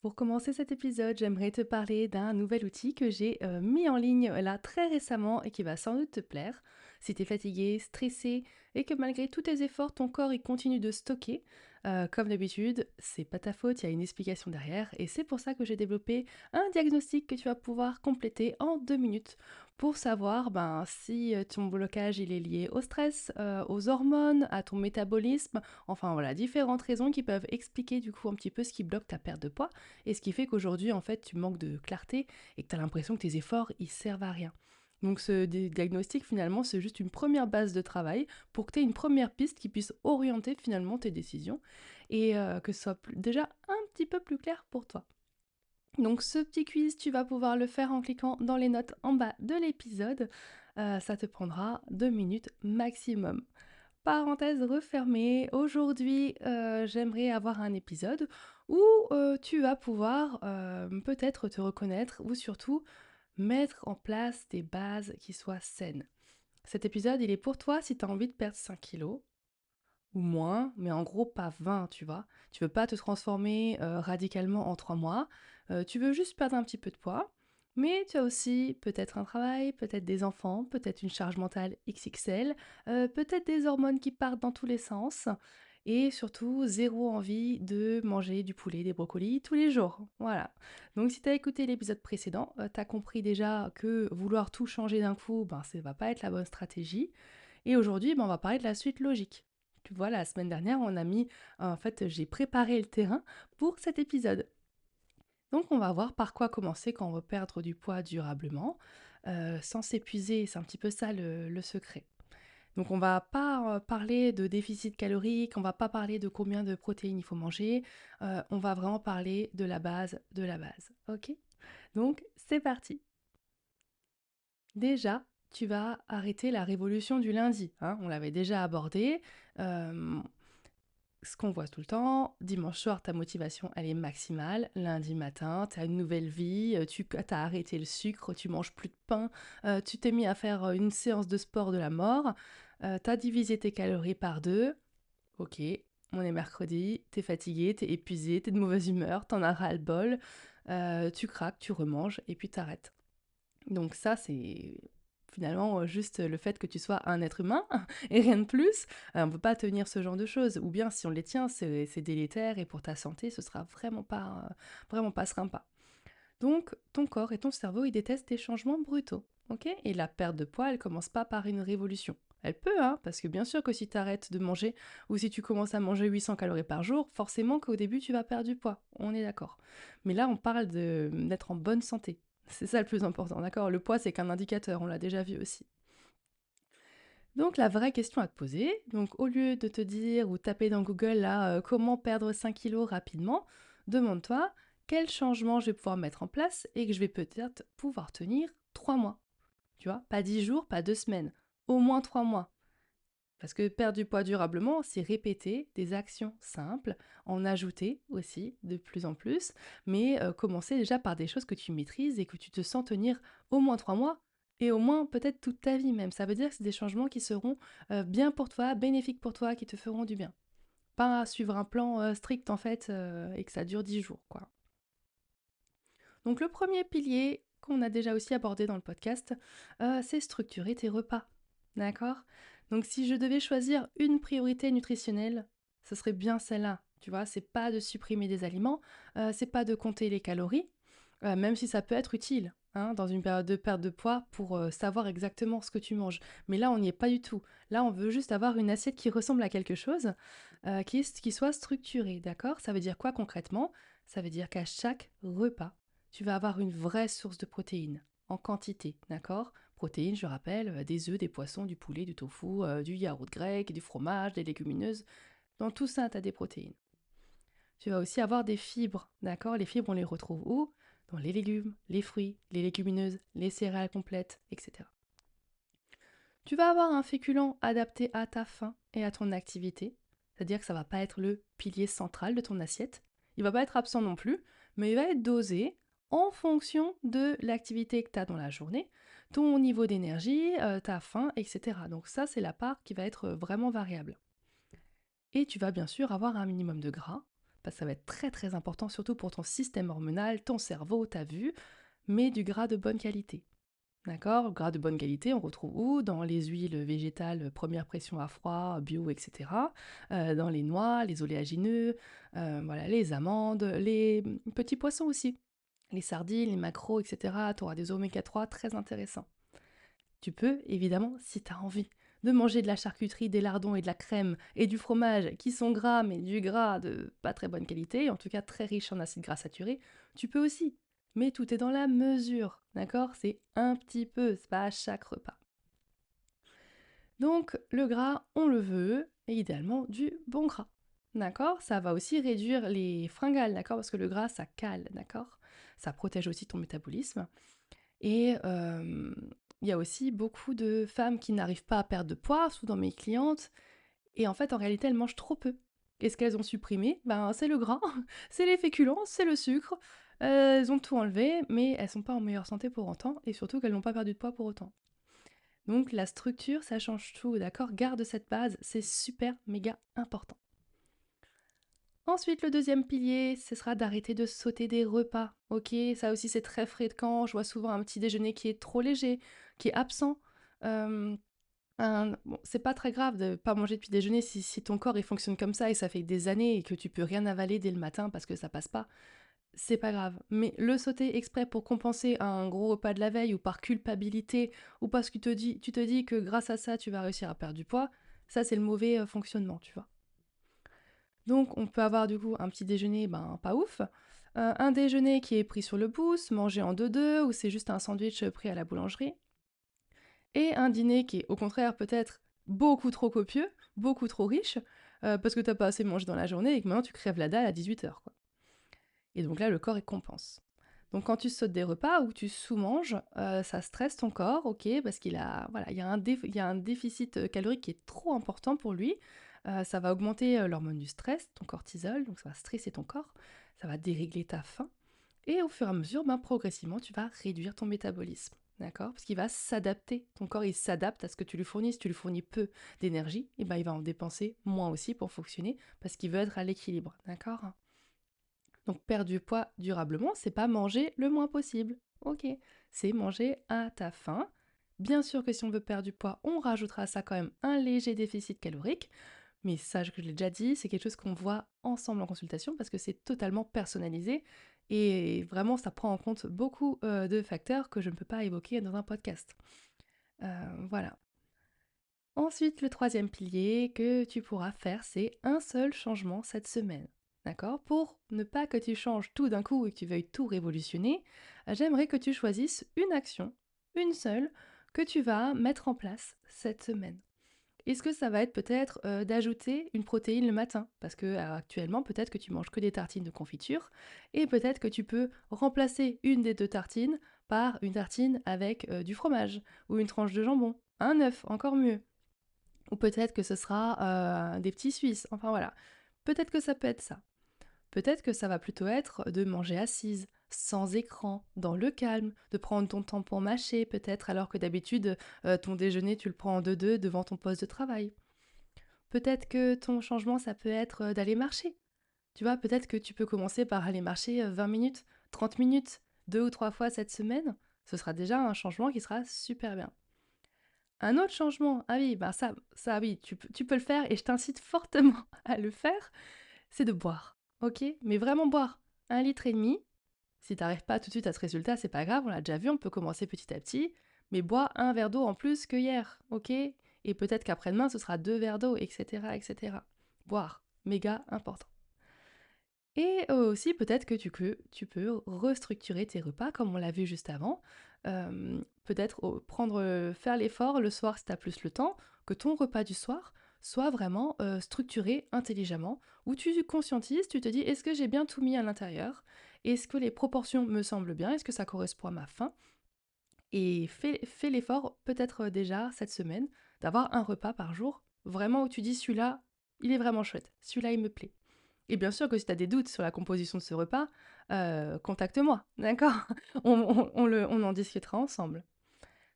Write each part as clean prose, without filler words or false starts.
Pour commencer cet épisode, j'aimerais te parler d'un nouvel outil que j'ai mis en ligne là très récemment et qui va sans doute te plaire. Si tu es fatigué, stressé et que malgré tous tes efforts, ton corps il continue de stocker, comme d'habitude, c'est pas ta faute, il y a une explication derrière et c'est pour ça que j'ai développé un diagnostic que tu vas pouvoir compléter en 2 minutes pour savoir si ton blocage il est lié au stress, aux hormones, à ton métabolisme, enfin voilà, différentes raisons qui peuvent expliquer du coup un petit peu ce qui bloque ta perte de poids et ce qui fait qu'aujourd'hui, en fait, tu manques de clarté et que tu as l'impression que tes efforts, ils servent à rien. Donc ce diagnostic, finalement, c'est juste une première base de travail pour que tu aies une première piste qui puisse orienter finalement tes décisions et que ce soit déjà un petit peu plus clair pour toi. Donc ce petit quiz, tu vas pouvoir le faire en cliquant dans les notes en bas de l'épisode. Ça te prendra 2 minutes maximum. Parenthèse refermée, aujourd'hui j'aimerais avoir un épisode où tu vas pouvoir peut-être te reconnaître ou surtout mettre en place des bases qui soient saines. Cet épisode il est pour toi si tu as envie de perdre 5 kilos ou moins, mais en gros pas 20, tu vois. Tu veux pas te transformer radicalement en 3 mois, tu veux juste perdre un petit peu de poids, mais tu as aussi peut-être un travail, peut-être des enfants, peut-être une charge mentale XXL, peut-être des hormones qui partent dans tous les sens, et surtout zéro envie de manger du poulet, des brocolis tous les jours. Voilà. Donc si tu as écouté l'épisode précédent, tu as compris déjà que vouloir tout changer d'un coup, ça va pas être la bonne stratégie. Et aujourd'hui, on va parler de la suite logique. Tu vois, la semaine dernière, en fait, j'ai préparé le terrain pour cet épisode. Donc, on va voir par quoi commencer quand on veut perdre du poids durablement, sans s'épuiser. C'est un petit peu ça le secret. Donc, on va pas parler de déficit calorique, on va pas parler de combien de protéines il faut manger. On va vraiment parler de la base de la base. Ok? Donc, c'est parti. Déjà, tu vas arrêter la révolution du lundi, hein, on l'avait déjà abordé. Hem, Ce qu'on voit tout le temps, dimanche soir, ta motivation, elle est maximale. Lundi matin, tu as une nouvelle vie, tu as arrêté le sucre, tu manges plus de pain, tu t'es mis à faire, une séance de sport de la mort, tu as divisé tes calories par 2. OK, on est mercredi, tu es fatigué, tu es épuisé, tu es de mauvaise humeur, tu en as ras-le-bol, tu craques, tu remanges et puis tu arrêtes. Donc ça, c'est finalement juste le fait que tu sois un être humain et rien de plus. On ne peut pas tenir ce genre de choses. Ou bien si on les tient, c'est délétère et pour ta santé, ce sera vraiment pas sympa. Donc ton corps et ton cerveau, ils détestent des changements brutaux. Ok. Et la perte de poids, elle commence pas par une révolution. Elle peut, hein, parce que bien sûr que si tu arrêtes de manger ou si tu commences à manger 800 calories par jour, forcément qu'au début tu vas perdre du poids. On est d'accord. Mais là, on parle d'être en bonne santé. C'est ça le plus important, d'accord? Le poids, c'est qu'un indicateur, on l'a déjà vu aussi. Donc la vraie question à te poser, donc au lieu de te dire ou taper dans Google là comment perdre 5 kilos rapidement, demande-toi quel changement je vais pouvoir mettre en place et que je vais peut-être pouvoir tenir 3 mois. Tu vois, pas 10 jours, pas 2 semaines, au moins 3 mois. Parce que perdre du poids durablement, c'est répéter des actions simples, en ajouter aussi de plus en plus, mais commencer déjà par des choses que tu maîtrises et que tu te sens tenir au moins 3 mois et au moins peut-être toute ta vie même. Ça veut dire que c'est des changements qui seront bien pour toi, bénéfiques pour toi, qui te feront du bien. Pas suivre un plan strict en fait et que ça dure 10 jours, quoi. Donc le premier pilier qu'on a déjà aussi abordé dans le podcast, c'est structurer tes repas. D'accord. Donc si je devais choisir une priorité nutritionnelle, ce serait bien celle-là. Tu vois, c'est pas de supprimer des aliments, c'est pas de compter les calories, même si ça peut être utile hein, dans une période de perte de poids pour savoir exactement ce que tu manges. Mais là, on n'y est pas du tout. Là, on veut juste avoir une assiette qui ressemble à quelque chose, qui soit structurée, d'accord. Ça veut dire quoi concrètement? Ça veut dire qu'à chaque repas, tu vas avoir une vraie source de protéines, en quantité, d'accord. Protéines, je rappelle, des œufs, des poissons, du poulet, du tofu, du yaourt grec, du fromage, des légumineuses. Dans tout ça, tu as des protéines. Tu vas aussi avoir des fibres, d'accord. Les fibres, on les retrouve où? Dans les légumes, les fruits, les légumineuses, les céréales complètes, etc. Tu vas avoir un féculent adapté à ta faim et à ton activité, c'est-à-dire que ça va pas être le pilier central de ton assiette. Il va pas être absent non plus, mais il va être dosé en fonction de l'activité que tu as dans la journée, ton niveau d'énergie, ta faim, etc. Donc ça, c'est la part qui va être vraiment variable. Et tu vas bien sûr avoir un minimum de gras, parce que ça va être très très important, surtout pour ton système hormonal, ton cerveau, ta vue, mais du gras de bonne qualité. D'accord? Gras de bonne qualité, on retrouve où? Dans les huiles végétales première pression à froid, bio, etc. Dans les noix, les oléagineux, voilà, les amandes, les petits poissons aussi. Les sardines, les maquereaux, etc. Tu auras des oméga 3 très intéressants. Tu peux, évidemment, si tu as envie, de manger de la charcuterie, des lardons et de la crème et du fromage qui sont gras, mais du gras de pas très bonne qualité, en tout cas très riche en acides gras saturés, tu peux aussi. Mais tout est dans la mesure, d'accord? C'est un petit peu, c'est pas à chaque repas. Donc le gras, on le veut, et idéalement du bon gras. D'accord? Ça va aussi réduire les fringales, d'accord? Parce que le gras, ça cale, d'accord? Ça protège aussi ton métabolisme. Et il y a aussi beaucoup de femmes qui n'arrivent pas à perdre de poids, surtout dans mes clientes, et en fait, en réalité, elles mangent trop peu. Et ce qu'elles ont supprimé, ben, c'est le gras, c'est les féculents, c'est le sucre. Elles ont tout enlevé, mais elles sont pas en meilleure santé pour autant, et surtout qu'elles n'ont pas perdu de poids pour autant. Donc la structure, ça change tout, d'accord? Garde cette base, c'est super méga important. Ensuite, le deuxième pilier, ce sera d'arrêter de sauter des repas. Ok, ça aussi c'est très fréquent. Je vois souvent un petit déjeuner qui est trop léger, qui est absent. Euh, bon, c'est pas très grave de pas manger depuis déjeuner si ton corps il fonctionne comme ça et ça fait des années et que tu peux rien avaler dès le matin parce que ça passe pas. C'est pas grave. Mais le sauter exprès pour compenser un gros repas de la veille ou par culpabilité ou parce que tu te dis que grâce à ça tu vas réussir à perdre du poids, ça c'est le mauvais fonctionnement, tu vois. Donc on peut avoir du coup un petit déjeuner pas ouf, un déjeuner qui est pris sur le pouce, mangé en deux-deux, ou c'est juste un sandwich pris à la boulangerie, et un dîner qui est au contraire peut-être beaucoup trop copieux, beaucoup trop riche, parce que t'as pas assez mangé dans la journée et que maintenant tu crèves la dalle à 18h, quoi. Et donc là le corps il compense. Donc quand tu sautes des repas ou que tu sous-manges, ça stresse ton corps, ok, parce qu'il a, voilà, il y a un déficit calorique qui est trop important pour lui. Ça va augmenter l'hormone du stress, ton cortisol, donc ça va stresser ton corps, ça va dérégler ta faim. Et au fur et à mesure, progressivement, tu vas réduire ton métabolisme. D'accord? Parce qu'il va s'adapter. Ton corps, il s'adapte à ce que tu lui fournis. Si tu lui fournis peu d'énergie, et il va en dépenser moins aussi pour fonctionner parce qu'il veut être à l'équilibre. D'accord? Donc perdre du poids durablement, c'est pas manger le moins possible. Ok, c'est manger à ta faim. Bien sûr que si on veut perdre du poids, on rajoutera à ça quand même un léger déficit calorique. Mais ça, je l'ai déjà dit, c'est quelque chose qu'on voit ensemble en consultation parce que c'est totalement personnalisé et vraiment ça prend en compte beaucoup de facteurs que je ne peux pas évoquer dans un podcast. Voilà. Ensuite, le troisième pilier que tu pourras faire, c'est un seul changement cette semaine. D'accord? Pour ne pas que tu changes tout d'un coup et que tu veuilles tout révolutionner, j'aimerais que tu choisisses une action, une seule, que tu vas mettre en place cette semaine. Est-ce que ça va être peut-être d'ajouter une protéine le matin? Parce que actuellement, peut-être que tu manges que des tartines de confiture et peut-être que tu peux remplacer une des deux tartines par une tartine avec du fromage ou une tranche de jambon, un œuf, encore mieux. Ou peut-être que ce sera des petits Suisses. Enfin voilà. Peut-être que ça peut être ça. Peut-être que ça va plutôt être de manger assise, sans écran, dans le calme, de prendre ton temps pour mâcher, peut-être, alors que d'habitude, ton déjeuner, tu le prends en deux-deux devant ton poste de travail. Peut-être que ton changement, ça peut être d'aller marcher. Tu vois, peut-être que tu peux commencer par aller marcher 20 minutes, 30 minutes, 2 ou 3 fois cette semaine. Ce sera déjà un changement qui sera super bien. Un autre changement, ah oui, ça oui, tu peux le faire et je t'incite fortement à le faire, c'est de boire. Ok? Mais vraiment boire 1,5 litre. Si t'arrives pas tout de suite à ce résultat, c'est pas grave, on l'a déjà vu, on peut commencer petit à petit. Mais bois un verre d'eau en plus que hier, ok? Et peut-être qu'après-demain, ce sera 2 verres d'eau, etc., etc. Boire, méga important. Et aussi, peut-être que tu peux restructurer tes repas, comme on l'a vu juste avant. Peut-être faire l'effort le soir si tu as plus le temps, que ton repas du soir soit vraiment structuré intelligemment, où tu conscientises, tu te dis, est-ce que j'ai bien tout mis à l'intérieur? Est-ce que les proportions me semblent bien? Est-ce que ça correspond à ma faim? Et fais l'effort, peut-être déjà cette semaine, d'avoir un repas par jour, vraiment où tu dis, celui-là, il est vraiment chouette, celui-là, il me plaît. Et bien sûr que si tu as des doutes sur la composition de ce repas, contacte-moi, d'accord? On en discutera ensemble.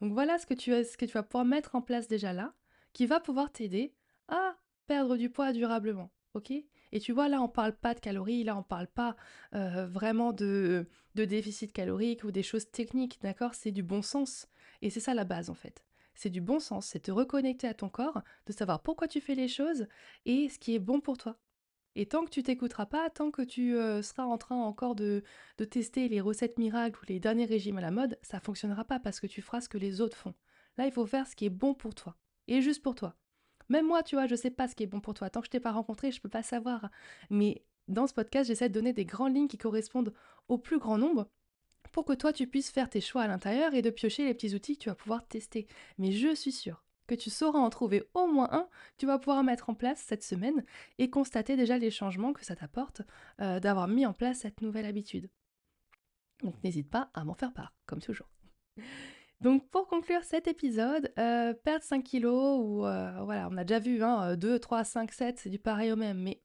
Donc voilà ce que tu vas pouvoir mettre en place déjà là, qui va pouvoir t'aider à perdre du poids durablement, ok? Et tu vois, là, on parle pas de calories, là, on parle pas vraiment de déficit calorique ou des choses techniques, d'accord? C'est du bon sens. Et c'est ça la base, en fait. C'est du bon sens, c'est te reconnecter à ton corps, de savoir pourquoi tu fais les choses et ce qui est bon pour toi. Et tant que tu t'écouteras pas, tant que tu seras en train encore de tester les recettes miracles ou les derniers régimes à la mode, ça fonctionnera pas parce que tu feras ce que les autres font. Là, il faut faire ce qui est bon pour toi. Et juste pour toi. Même moi, tu vois, je sais pas ce qui est bon pour toi. Tant que je t'ai pas rencontré, je peux pas savoir. Mais dans ce podcast, j'essaie de donner des grandes lignes qui correspondent au plus grand nombre pour que toi, tu puisses faire tes choix à l'intérieur et de piocher les petits outils que tu vas pouvoir tester. Mais je suis sûre que tu sauras en trouver au moins un que tu vas pouvoir mettre en place cette semaine et constater déjà les changements que ça t'apporte d'avoir mis en place cette nouvelle habitude. Donc n'hésite pas à m'en faire part, comme toujours. Donc pour conclure cet épisode, perdre 5 kilos ou voilà, on a déjà vu, hein, 2, 3, 5, 7, c'est du pareil au même, mais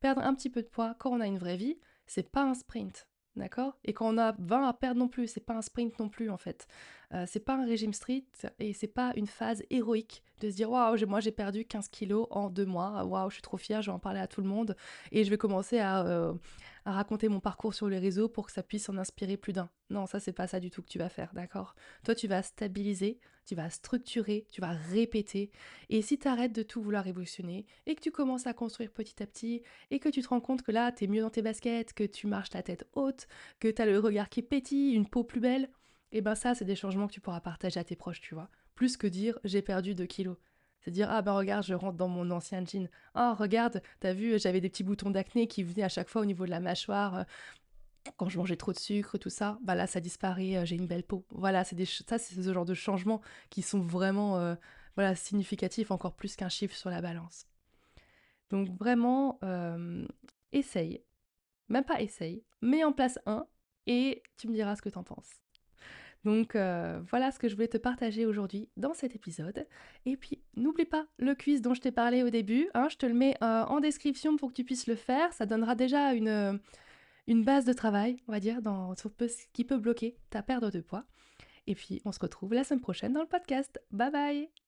perdre un petit peu de poids quand on a une vraie vie, c'est pas un sprint, d'accord? Et quand on a 20 à perdre non plus, c'est pas un sprint non plus en fait. C'est pas un régime strict et c'est pas une phase héroïque de se dire waouh, moi j'ai perdu 15 kilos en 2 mois, waouh, je suis trop fière, je vais en parler à tout le monde et je vais commencer à raconter mon parcours sur les réseaux pour que ça puisse en inspirer plus d'un. Non, ça c'est pas ça du tout que tu vas faire, d'accord? Toi tu vas stabiliser, tu vas structurer, tu vas répéter et si tu arrêtes de tout vouloir révolutionner et que tu commences à construire petit à petit et que tu te rends compte que là, t'es mieux dans tes baskets, que tu marches la tête haute, que t'as le regard qui pétille, une peau plus belle, et ben ça, c'est des changements que tu pourras partager à tes proches, tu vois. Plus que dire j'ai perdu 2 kilos. C'est dire ah ben regarde, je rentre dans mon ancien jean. Ah regarde, t'as vu, j'avais des petits boutons d'acné qui venaient à chaque fois au niveau de la mâchoire quand je mangeais trop de sucre, tout ça. Bah là, ça disparaît, j'ai une belle peau. Voilà, ça, c'est ce genre de changements qui sont vraiment voilà, significatifs, encore plus qu'un chiffre sur la balance. Donc vraiment, essaye, même pas essaye, mets en place un et tu me diras ce que t'en penses. Donc voilà ce que je voulais te partager aujourd'hui dans cet épisode. Et puis n'oublie pas le quiz dont je t'ai parlé au début, hein, je te le mets en description pour que tu puisses le faire. Ça donnera déjà une base de travail, on va dire, sur ce qui peut bloquer ta perte de poids. Et puis on se retrouve la semaine prochaine dans le podcast. Bye bye!